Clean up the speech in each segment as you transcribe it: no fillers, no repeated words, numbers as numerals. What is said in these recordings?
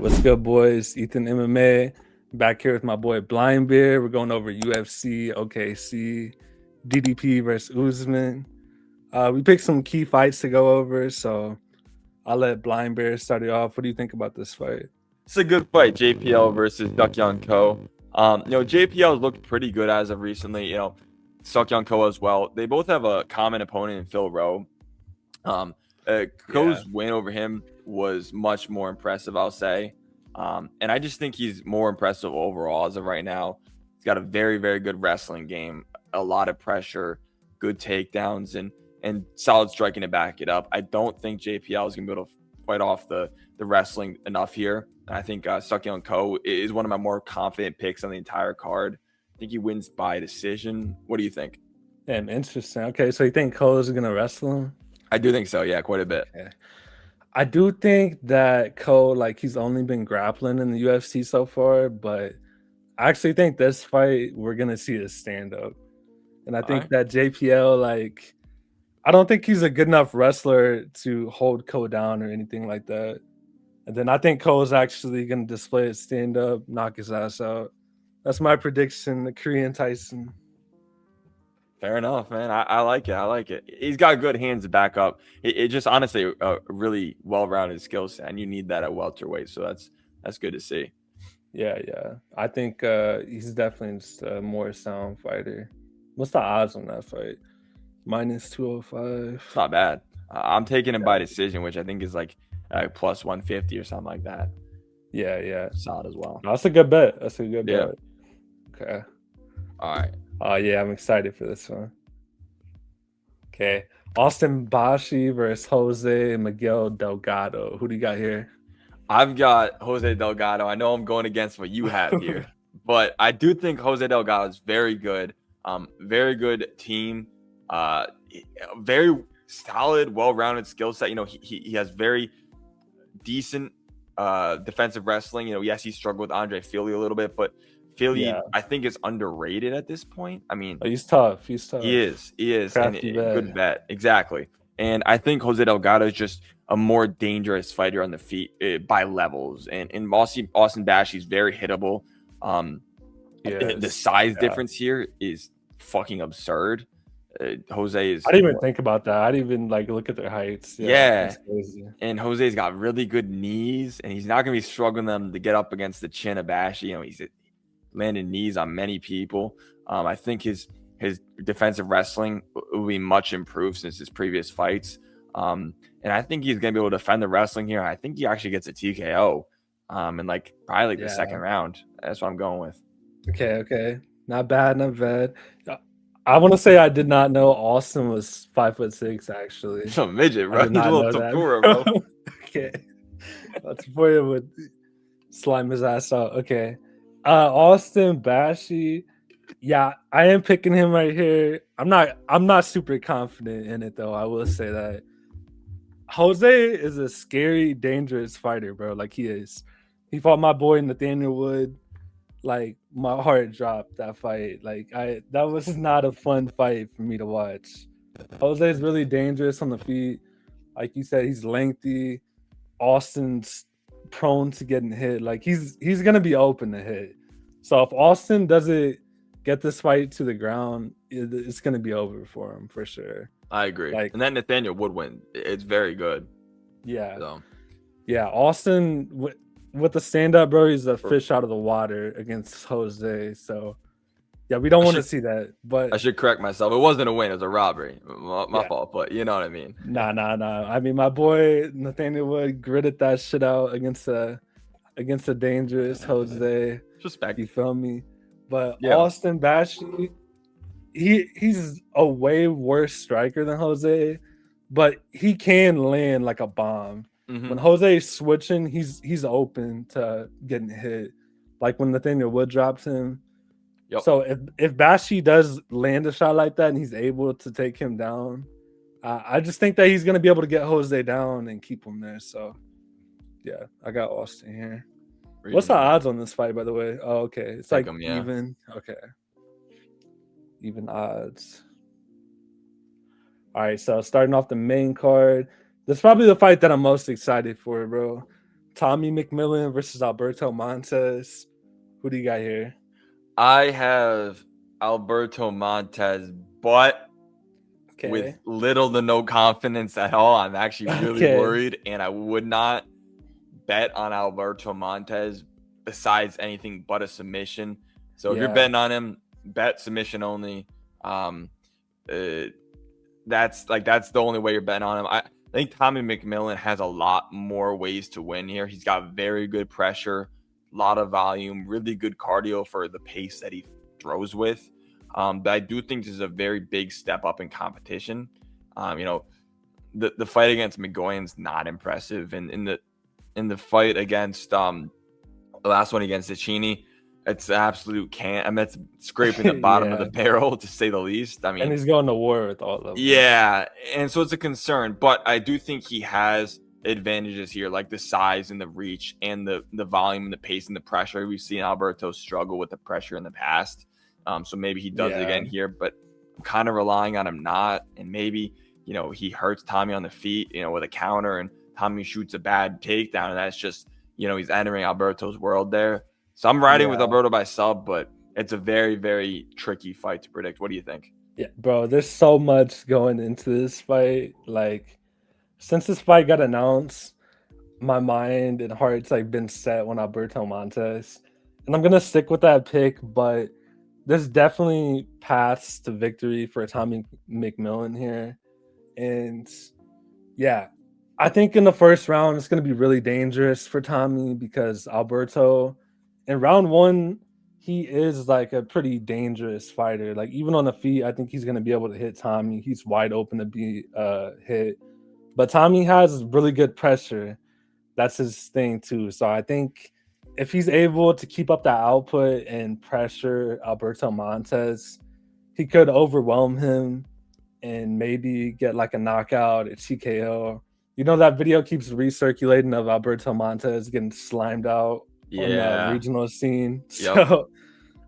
What's good, boys? EthanMMA back here with my boy Blind Bear. We're going over UFC OKC, DDP versus Usman. We picked some key fights to go over, so I'll let Blind Bear start it off. What do you think about this fight? It's a good fight, JPL versus Seokyeon Ko. JPL has looked pretty good as of recently. Seokyeon Ko as well. They both have a common opponent in Phil Rowe. Ko's win over him was much more impressive, I'll say. And I just think he's more impressive overall as of right now. He's got a very, very good wrestling game, a lot of pressure, good takedowns, and solid striking to back it up. I don't think JPL is going to be able to fight off the wrestling enough here. I think Seokyeon Ko is one of my more confident picks on the entire card. I think he wins by decision. What do you think? Damn, interesting. Okay, so you think Cole is going to wrestle him? I do think so, yeah, quite a bit. Okay. I do think that Cole, he's only been grappling in the UFC so far, but I actually think this fight, we're going to see a stand-up. And I think that JPL, I don't think he's a good enough wrestler to hold Cole down or anything like that. And then I think Cole's actually going to display his stand-up, knock his ass out. That's my prediction, the Korean Tyson. Fair enough, man. I like it. I like it. He's got good hands to back up. It just honestly a really well-rounded skill set, and you need that at welterweight. So that's good to see. Yeah. I think he's definitely just a more sound fighter. What's the odds on that fight? -205. It's not bad. I'm taking him by decision, which I think is like plus 150 or something like that. Yeah. Solid as well. No, that's a good bet. That's a good bet. Okay. All right. Oh, yeah, I'm excited for this one. Okay. Austin Bashi versus Jose Miguel Delgado. Who do you got here? I've got Jose Delgado. I know I'm going against what you have here, but I do think Jose Delgado is very good. Very good team. Very solid, well-rounded skill set. He has very decent defensive wrestling. Yes, he struggled with Andre Fili a little bit, but Fili, I think, is underrated at this point. I mean, he's tough. He is. And good bet. Exactly. And I think Jose Delgado is just a more dangerous fighter on the feet by levels. And Austin Bashi is very hittable. The size difference here is fucking absurd. Jose is. I didn't even think about that. I didn't even look at their heights. Yeah. And Jose's got really good knees, and he's not going to be struggling them to get up against the chin of Bashi. He's landing knees on many people. I think his defensive wrestling will be much improved since his previous fights. And I think he's going to be able to defend the wrestling here. I think he actually gets a TKO in probably the second round. That's what I'm going with. Okay. Not bad. I want to say I did not know Austin was 5'6", actually. He's a midget, bro. He's a little Takura, bro. Okay. That's before it would slime his ass out. Okay. Austin Bashi. Yeah, I am picking him right here. I'm not super confident in it, though. I will say that Jose is a scary, dangerous fighter, bro. He is. He fought my boy Nathaniel Wood. My heart dropped that fight. That was not a fun fight for me to watch. Jose is really dangerous on the feet. Like you said, he's lengthy. Austin's prone to getting hit. He's gonna be open to hit. So if Austin doesn't get this fight to the ground, it's gonna be over for him for sure. I agree. And then Nathaniel Wood win. It's very good. Yeah. So. Yeah, Austin with the stand-up, bro, he's a fish out of the water against Jose. So, yeah, we don't want to see that. But I should correct myself. It wasn't a win. It was a robbery. My fault, but you know what I mean. Nah. I mean, my boy Nathaniel Wood gritted that shit out against a dangerous Jose. Respect. You feel me? But Austin Bashi, he's a way worse striker than Jose, but he can land like a bomb. When Jose's switching, he's open to getting hit. When Nathaniel Wood drops him. Yep. So if Bashi does land a shot like that and he's able to take him down, I just think that he's going to be able to get Jose down and keep him there. So, yeah, I got Austin here. What's the odds on this fight, by the way? Oh, okay. It's even. Okay. Even odds. All right, so starting off the main card. That's probably the fight that I'm most excited for, bro. Tommy McMillan versus Alberto Montez. Who do you got here? I have Alberto Montez, but with little to no confidence at all. I'm actually really worried, and I would not bet on Alberto Montez besides anything but a submission. So if you're betting on him, bet submission only. That's the only way you're betting on him. I think Tommy McMillan has a lot more ways to win here. He's got very good pressure, a lot of volume, really good cardio for the pace that he throws with. But I do think this is a very big step up in competition. The fight against McGoyan's not impressive, and in the fight against the last one against Cicchini, it's absolute can't. I mean, it's scraping the bottom of the barrel, to say the least. I mean, and he's going to war with all of them. Yeah, and so it's a concern. But I do think he has advantages here, like the size and the reach and the volume and the pace and the pressure. We've seen Alberto struggle with the pressure in the past. So maybe he does it again here, but I'm kind of relying on him not. And maybe, he hurts Tommy on the feet, with a counter, and Tommy shoots a bad takedown. And that's just, he's entering Alberto's world there. So I'm riding with Alberto by sub, but it's a very, very tricky fight to predict. What do you think? Yeah, bro, there's so much going into this fight. Like, since this fight got announced, my mind and heart's been set on Alberto Montez. And I'm going to stick with that pick, but there's definitely paths to victory for Tommy McMillan here. And yeah, I think in the first round, it's going to be really dangerous for Tommy because Alberto, in round one, he is a pretty dangerous fighter. Even on the feet, I think he's going to be able to hit Tommy. He's wide open to be hit. But Tommy has really good pressure. That's his thing too. So I think if he's able to keep up that output and pressure Alberto Montez, he could overwhelm him and maybe get a knockout, a TKO. That video keeps recirculating of Alberto Montez getting slimed out on the regional scene. Yep. So,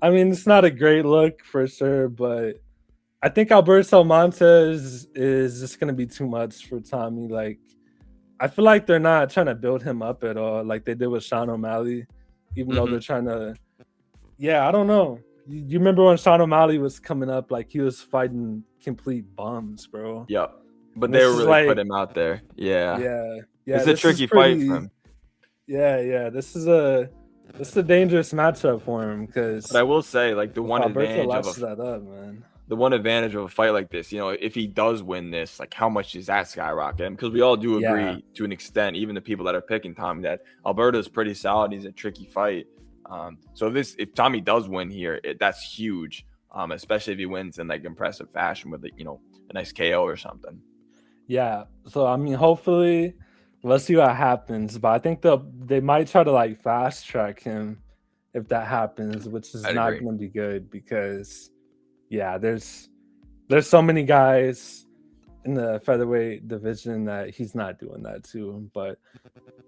I mean, it's not a great look for sure, but I think Alberto Montez is just going to be too much for Tommy. I feel like they're not trying to build him up at all like they did with Sean O'Malley, even though they're trying to. Yeah, I don't know. You remember when Sean O'Malley was coming up, he was fighting complete bums, bro. Yep. But they were really putting him out there. Yeah. Yeah. It's a tricky fight for him. Yeah. This is a dangerous matchup for him because. But I will say, the one advantage of a fight like this, if he does win this, how much does that skyrocket him? Because we all do agree to an extent, even the people that are picking Tommy, that Alberto's pretty solid. He's a tricky fight. So if Tommy does win here, that's huge, especially if he wins in impressive fashion with a nice KO or something. Yeah. So I mean, hopefully, let's see what happens. But I think they might try to fast track him if that happens, which is not going to be good because. Yeah, there's so many guys in the featherweight division that he's not doing that to. But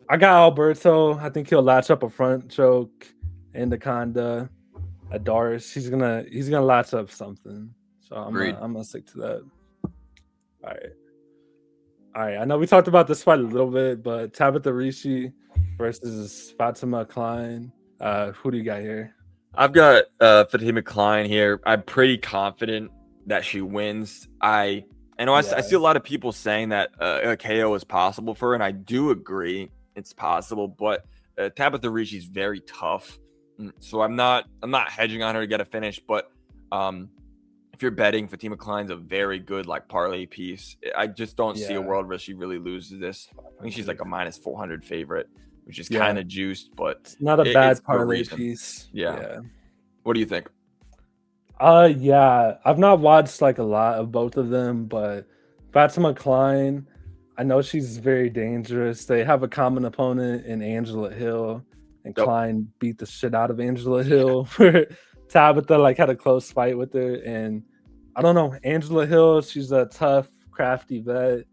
I got Alberto. I think he'll latch up a front choke, anaconda, a Doris. He's gonna latch up something. So I'm gonna stick to that. All right. I know we talked about this fight a little bit, but Tabitha Ricci versus Fatima Klein. Who do you got here? I've got Fatima Klein here. I'm pretty confident that she wins. I see a lot of people saying that a KO is possible for her, and I do agree it's possible. But Tabitha Ricci is very tough, so I'm not hedging on her to get a finish. But if you're betting, Fatima Klein's a very good parlay piece. I just don't see a world where she really loses this. I think she's a -400 favorite, which is kind of juiced, but it's not a bad parlay piece. Yeah. What do you think? I've not watched a lot of both of them, but Fatima Klein, I know she's very dangerous. They have a common opponent in Angela Hill, and Klein beat the shit out of Angela Hill. Tabitha had a close fight with her, and I don't know, Angela Hill, she's a tough, crafty vet.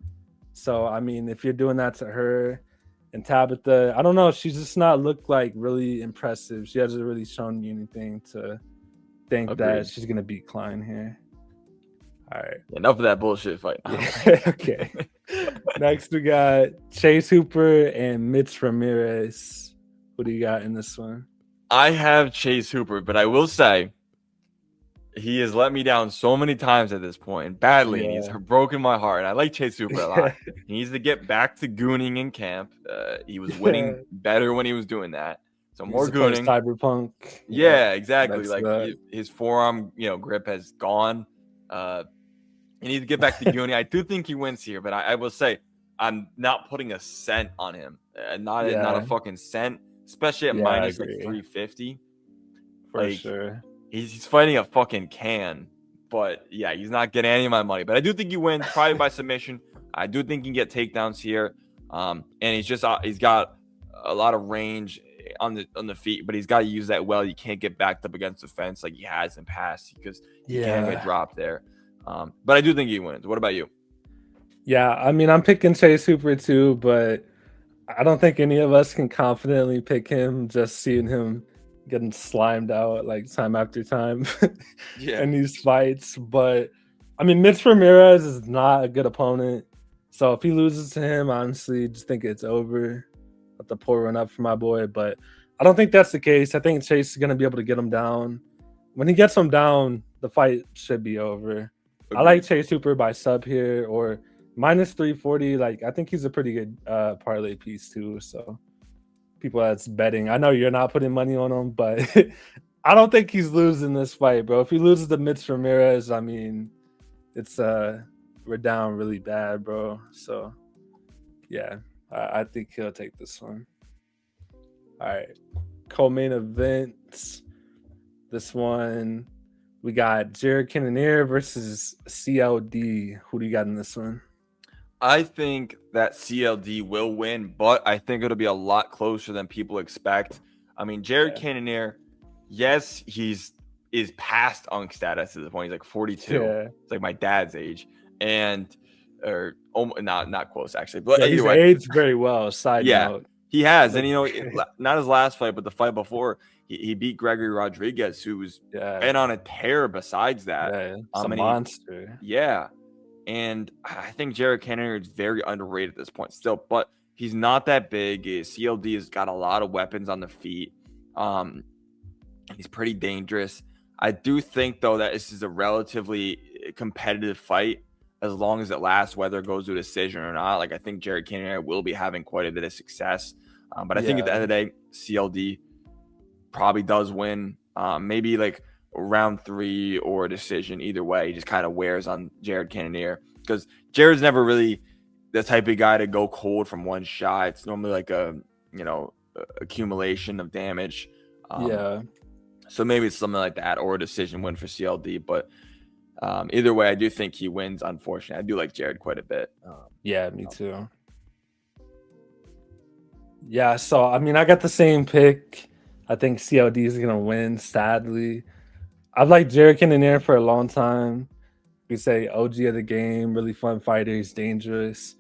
So I mean, if you're doing that to her. And Tabitha, I don't know. She's just not looked really impressive. She hasn't really shown me anything to think that she's going to beat Klein here. All right. Enough of that bullshit fight. Yeah. Okay. Next, we got Chase Hooper and Mitch Ramirez. Who do you got in this one? I have Chase Hooper, but I will say he has let me down so many times at this point, and badly, and he's broken my heart. And I like Chase Hooper a lot. He needs to get back to gooning in camp. He was winning better when he was doing that. So more gooning. Cyberpunk. Yeah, exactly. Like his forearm, grip has gone. He needs to get back to gooning. I do think he wins here, but I will say I'm not putting a cent on him. Not a fucking cent, especially at minus like 350. For sure. He's fighting a fucking can, but yeah, he's not getting any of my money. But I do think he wins, probably by submission. I do think he can get takedowns here, and he's got a lot of range on the feet, but he's got to use that well. You can't get backed up against the fence like he has in past because he can't get dropped there. But I do think he wins. What about you? Yeah, I mean, I'm picking Chase Hooper too, but I don't think any of us can confidently pick him. Just seeing him getting slimed out like time after time in these fights. But I mean, Mitch Ramirez is not a good opponent. So if he loses to him, honestly, just think it's over. Let the pour run up for my boy. But I don't think that's the case. I think Chase is going to be able to get him down. When he gets him down, the fight should be over. Okay. I like Chase Hooper by sub here or minus 340. Like, I think he's a pretty good parlay piece too. So people that's betting, I know you're not putting money on him, but I don't think he's losing this fight, bro. If he loses to Mitch Ramirez, I mean, it's we're down really bad, bro. So yeah, I think he'll take this one. All right, co-main events. This one, we got Jared Cannonier versus CLD. Who do you got in this one? I think that CLD will win, but I think it'll be a lot closer than people expect. I mean, Jared Cannonier, yes, is past Unk status at the point. He's like 42. Yeah. It's like my dad's age. Not close, actually. But he's aged very well, side note. He has. And, not his last fight, but the fight before, he beat Gregory Rodriguez, who was been on a tear besides that. Yeah, a monster. And I think Jared Cannonier is very underrated at this point still, but he's not that big. CLD has got a lot of weapons on the feet. He's pretty dangerous. I do think, though, that this is a relatively competitive fight as long as it lasts, whether it goes to a decision or not. Like, I think Jared Cannonier will be having quite a bit of success. But I think at the end of the day, CLD probably does win. Maybe like round 3 or a decision. Either way, he just kind of wears on Jared Cannonier because Jared's never really the type of guy to go cold from one shot. It's normally like a accumulation of damage. So maybe it's something like that or a decision win for CLD. But either way, I do think he wins. Unfortunately, I do like Jared quite a bit. Yeah, me too. Yeah, so I mean, I got the same pick. I think CLD is gonna win. Sadly, I've liked Jared Cannonier for a long time. We say OG of the game, really fun fighter. He's dangerous.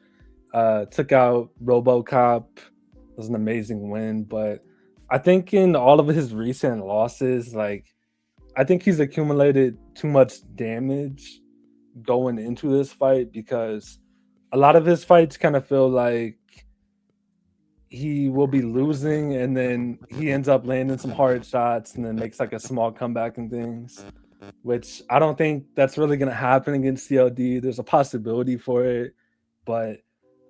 Took out RoboCop. It was an amazing win, but I think in all of his recent losses, like I think he's accumulated too much damage going into this fight because a lot of his fights kind of feel like he will be losing and then he ends up landing some hard shots and then makes like a small comeback and things, which I don't think that's really going to happen against CLD. There's a possibility for it, but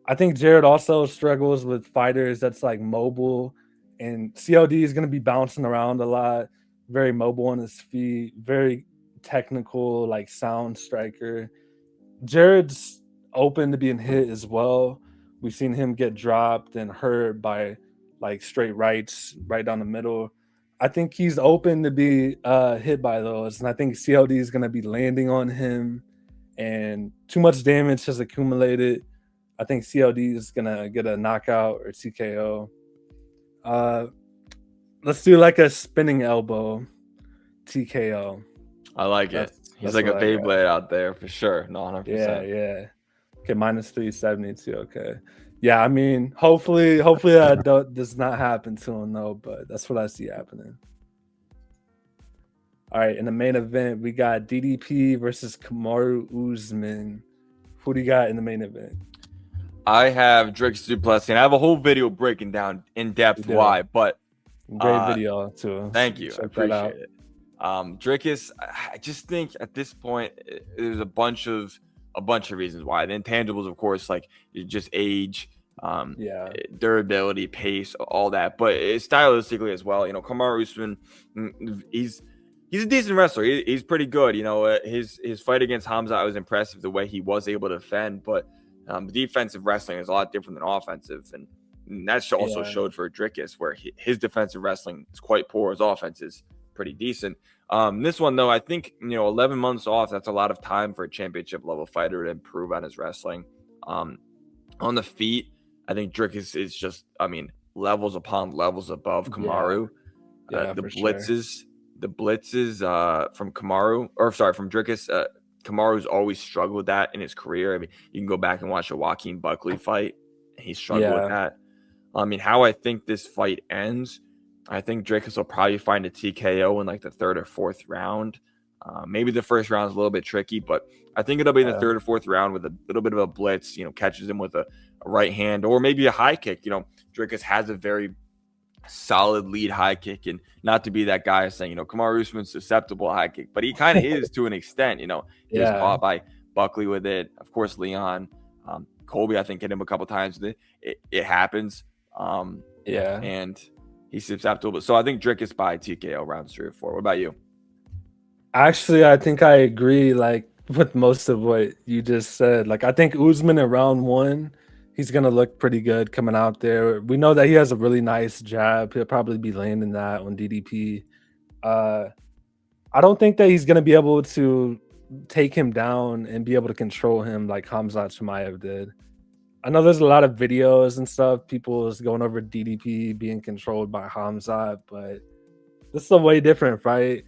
I think Jared also struggles with fighters that's like mobile, and CLD is going to be bouncing around a lot, very mobile on his feet, very technical, like sound striker. Jared's open to being hit as well. We've seen him get dropped and hurt by like straight rights right down the middle. I think he's open to be hit by those, and I think CLD is going to be landing on him, and too much damage has accumulated. I think CLD is going to get a knockout or TKO. Let's do like a spinning elbow TKO. I like it. He's like a Beyblade out there for sure. No, 100%. Yeah. Okay, minus 372. Okay. Yeah, I mean, hopefully that does not happen to him though, but that's what I see happening. All right, in the main event, we got DDP versus Kamaru Usman. Who do you got in the main event? I have Dricus du Plessis, and I have a whole video breaking down in depth why. But great video too. Thank you. I appreciate it. Dricus, I just think at this point there's a bunch of reasons why. The intangibles, of course, like just age, durability, pace, all that, but stylistically as well. You know, Kamaru Usman, he's a decent wrestler. He's pretty good. You know, his fight against Hamza was impressive, the way he was able to defend, but defensive wrestling is a lot different than offensive, and that also showed for Dricus, where his defensive wrestling is quite poor. His offense is pretty decent. This one, though, I think, 11 months off, that's a lot of time for a championship level fighter to improve on his wrestling. On the feet, I think Dricus is just, levels upon levels above Kamaru. The blitzes from Dricus, Kamaru's always struggled with that in his career. I mean, you can go back and watch a Joaquin Buckley fight. He struggled with that. How I think this fight ends, I think Dricus will probably find a TKO in like the third or fourth round. Maybe the first round is a little bit tricky, but I think it'll be in the third or fourth round with a little bit of a blitz, catches him with a right hand or maybe a high kick. Dricus has a very solid lead high kick, and not to be that guy saying, Kamaru Usman's susceptible high kick, but he kind of is to an extent. He was caught by Buckley with it. Of course, Leon, Colby, I think, hit him a couple times with it. It happens. And he's susceptible. So I think Dricus by TKO rounds 3 or 4. What about you? Actually, I think I agree with most of what you just said. I think Usman in round 1, he's going to look pretty good coming out there. We know that he has a really nice jab. He'll probably be landing that on DDP. I don't think that he's going to be able to take him down and be able to control him like Khamzat Chimaev did. I know there's a lot of videos and stuff, people is going over DDP being controlled by Khamzat, but this is a way different fight.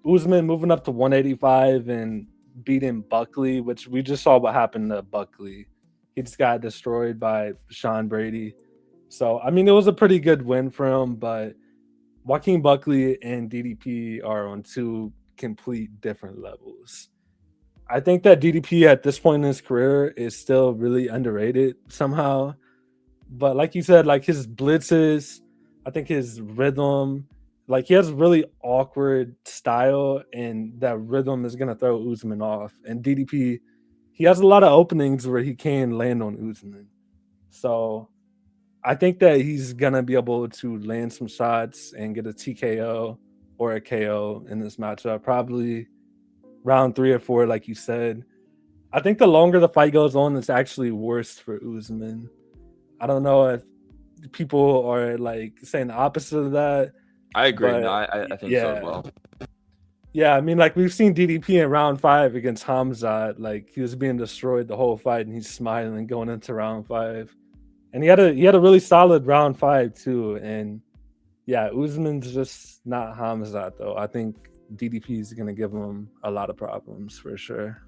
Usman moving up to 185 and beating Buckley, which we just saw what happened to Buckley. He just got destroyed by Sean Brady. So, it was a pretty good win for him, but Joaquin Buckley and DDP are on 2 complete different levels. I think that DDP at this point in his career is still really underrated somehow. But like you said, his blitzes, I think his rhythm, he has really awkward style, and that rhythm is going to throw Usman off. And DDP, he has a lot of openings where he can land on Usman. So I think that he's going to be able to land some shots and get a TKO or a KO in this matchup, probably round 3 or 4, like you said. I think the longer the fight goes on, it's actually worse for Usman. I don't know if people are saying the opposite of that. I agree. No, I think so as well. Yeah, we've seen DDP in round 5 against Khamzat. He was being destroyed the whole fight, and he's smiling going into round 5. And he had a really solid round 5 too. And yeah, Usman's just not Khamzat though. I think DDP is going to give him a lot of problems for sure.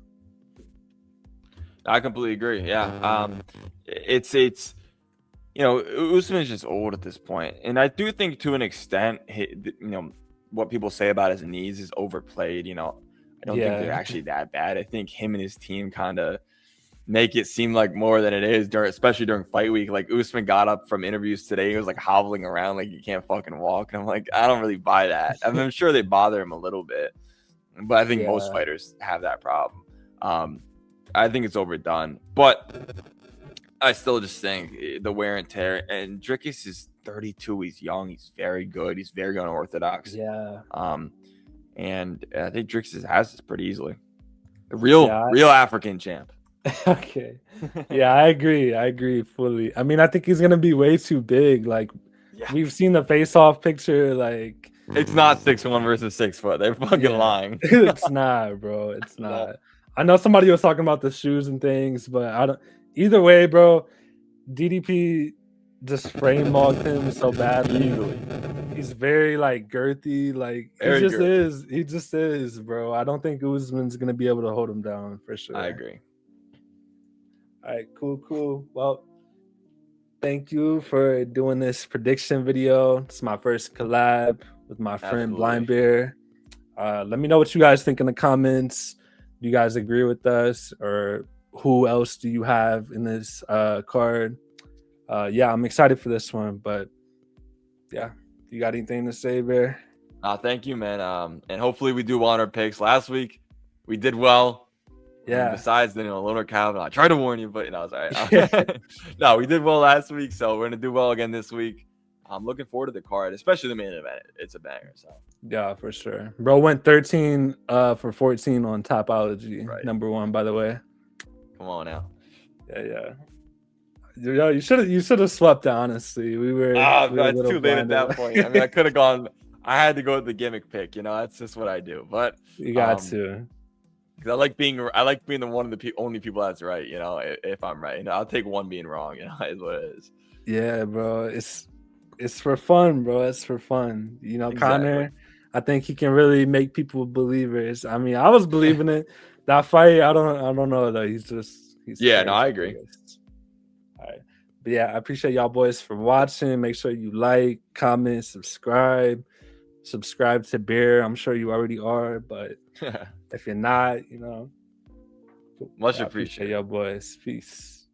I completely agree. Yeah. It's Usman is just old at this point. And I do think to an extent, what people say about his knees is overplayed. I don't think they're actually that bad. I think him and his team kind of make it seem like more than it is, especially during fight week. Usman got up from interviews today. He was hobbling around like he can't fucking walk. And I'm like, I don't really buy that. I'm sure they bother him a little bit, but I think most fighters have that problem. I think it's overdone, but I still just think the wear and tear. And Dricus is 32. He's young. He's very good. He's very unorthodox. Yeah. And I think Dricus has this pretty easily. The real African champ. Okay. Yeah, I agree fully. I think he's gonna be way too big. We've seen the face-off picture. It's not 6'1" versus 6 foot. They're fucking lying. It's not, bro. It's not. No. I know somebody was talking about the shoes and things, but I don't. Either way, bro, DDP just frame walked him so badly. He's very girthy. He just is, bro. I don't think Usman's gonna be able to hold him down for sure. I agree. All right, cool. Well, thank you for doing this prediction video. It's my first collab with my friend Blind Bear. Let me know what you guys think in the comments. Do you guys agree with us, or who else do you have in this card? Yeah, I'm excited for this one, but yeah, you got anything to say, Bear? Thank you, man. And hopefully we do well on our picks. Last week we did well. Yeah. I mean, besides the Loner Kavanaugh, I tried to warn you, but I was all right. Yeah. No, we did well last week, so we're gonna do well again this week. I'm looking forward to the card, especially the main event. It's a banger. So yeah, for sure. Bro went 13 for 14 on Topology, Right. number 1, by the way. Come on now. Yeah. Yo, you should have swept it, honestly. We were it's too late at that point. I mean, I could have gone. I had to go with the gimmick pick. That's just what I do. But you got to. Because I like being the one of the only people that's right. If I'm right, I'll take one being wrong. Is what it is. Yeah, bro. It's for fun, bro. It's for fun. Exactly. Connor, I think he can really make people believers. I mean, I was believing it. That fight, I don't know though. He's no, I agree. All right. But yeah, I appreciate y'all boys for watching. Make sure you like, comment, subscribe to Bear. I'm sure you already are, but if you're not, much appreciated. Y'all boys. Peace.